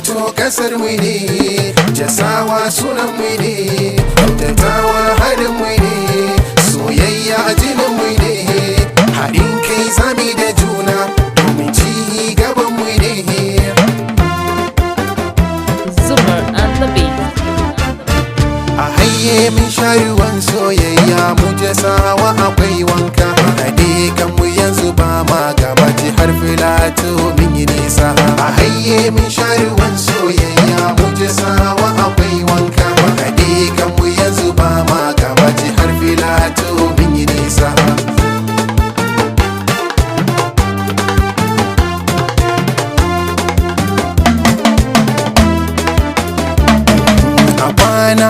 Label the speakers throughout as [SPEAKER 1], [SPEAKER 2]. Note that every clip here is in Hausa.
[SPEAKER 1] filato kasar mu ne, jasawa sunan mu ne, kyautatawa halin mu ne, soyayya jinin mu ne, haɗin kai zami da juna domin ci gaban mu ne.
[SPEAKER 2] Zumar and the Beat.
[SPEAKER 1] A haye min sha ruwan soyayya, mu jasawa akwai wanka, haɗe kan mu yanzu ba ma gaba jihar filato min yi nisa. A haye min sha ruwan soyayya, mu jasawa akwai wanka, haɗe kan mu yanzu ba ma gaba jihar filato min yi nisa.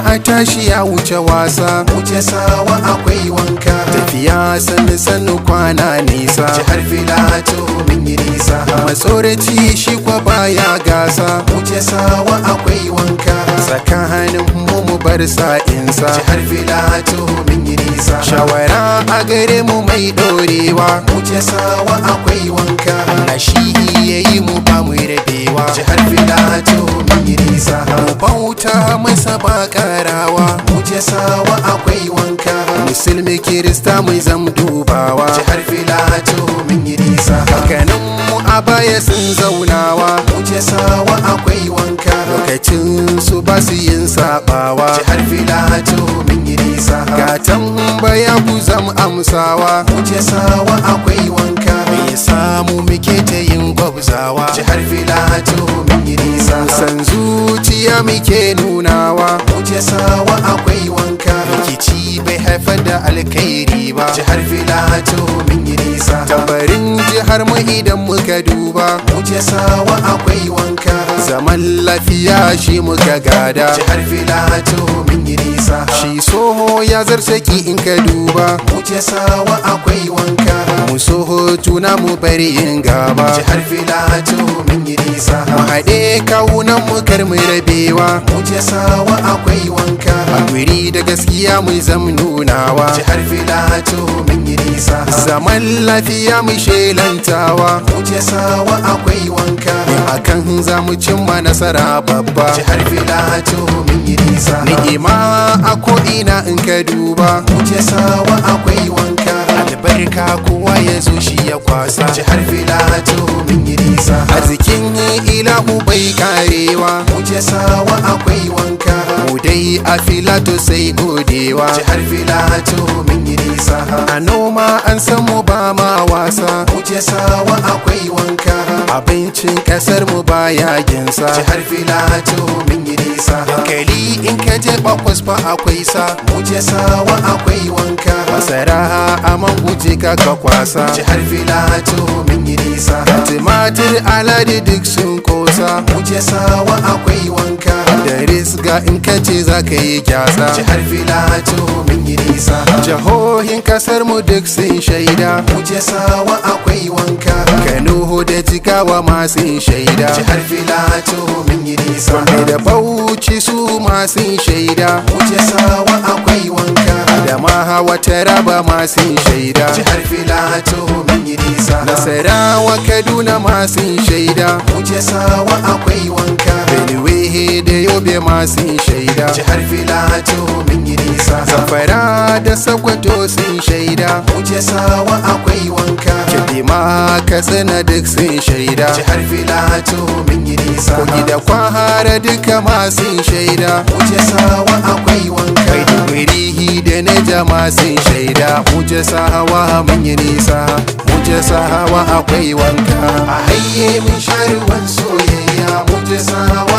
[SPEAKER 1] A tashi ya wuce wasa, wuce sawa akwai wanka, tafiya sannu sannu kwana nisa, jihar filato min yi nisa. Matsoraci shi kwa baya gasa, wuce sawa akwai wanka, tsakanin mu bar sa'insa, jihar filato min yi nisa. Shawara a gare mu mai dorewa, wuce sawa akwai wanka, Allah shi yayi mu ba mu rabewa, jihar filato min yi nisa. Mu bauta masa ba karawa, wuce sawa akwai wanka, musulmi kirista mai zam dubawa, jihar filato min yi nisa. Hakanan mu a baya sun zaunawa, wuce sawa akwai wanka, lokacin su ba su yin sabawa, jihar filato min yi nisa. Ga tambaya ku zam amsawa, wuce sawa akwai wanka, me samu muke ta yin gwabzawa, jihar filato min yi nisa. San zuciya muke nunawa, wuce sawa akwai wanka, rikici bai haifar da alkhairi ba, jihar filato min yi nisa. Tambarin jihar mu idan muka duba, wuce sawa akwai wanka, zaman lafiya shi muka gada, jihar filato min yi nisa. Shi soho ya zarsaki in ka duba, wuce sawa akwai wanka, mu soho juna mu bari yin gaba, jihar filato min yi nisa. Mu haɗe kawunan mu kar mu rabewa, wuce sawa akwai wanka, hakuri da gaskiya mu zam nunawa, jihar filato min yi nisa. Zaman lafiya mu shelantawa, wuce sawa akwai wanka, akan za mu cimma nasara babba, jihar filato min yi nisa. Ni'ima a ko'ina in ka duba, wuce sawa akwai wanka, albarka kowa ya zo shi ya kwasa, jihar filato min yi nisa. Arzikin ilahu bai karewa, wuce sawa akwai wanka, mu dai a filato sai godewa, jihar filato min yi nisa. A noma an san mu ba ma wasa, wuce sawa akwai wanka, abincin kasar mu baya ginsa, jihar filato min yi nisa. Hankali in ka je bakwas fa akwai sa, wuce sawa akwai wanka, masara a man guje ka kwasa, jihar filato min yi nisa. Tumatir alade duk sun kosa, wuce sawa akwai wanka, da risga in ka ce za ka yi gyasa, jihar filato min yi nisa. Jihohin kasar mu duk sun shaida, wuce sawa akwai wanka, Kano da Jigawa ma sun shaida, jihar filato min yi nisa. Gombe da Bauchi su ma sun shaida, wuce sawa akwai wanka, Adamawa wata raba ma sun shaida, jihar filato min yi nisa. Nasarawa Kaduna ma sun shaida, wuce sawa akwai wanka, Benue da Yobe ma sun shaida, jihar filato min yi nisa. Zamfara da Sokoto sun shaida, wuce sawa akwai wanka, Kebbi ma Katsina duk sun shaida, jihar filato min yi nisa. Kogi da Kwara duka ma sun shaida, wuce sawa akwai wanka, Maiduguri da Neja ma sun shaida, wuce sawa min yi nisa, wuce sawa akwai wanka. A haye min sha ruwan soyayya, wuce sawa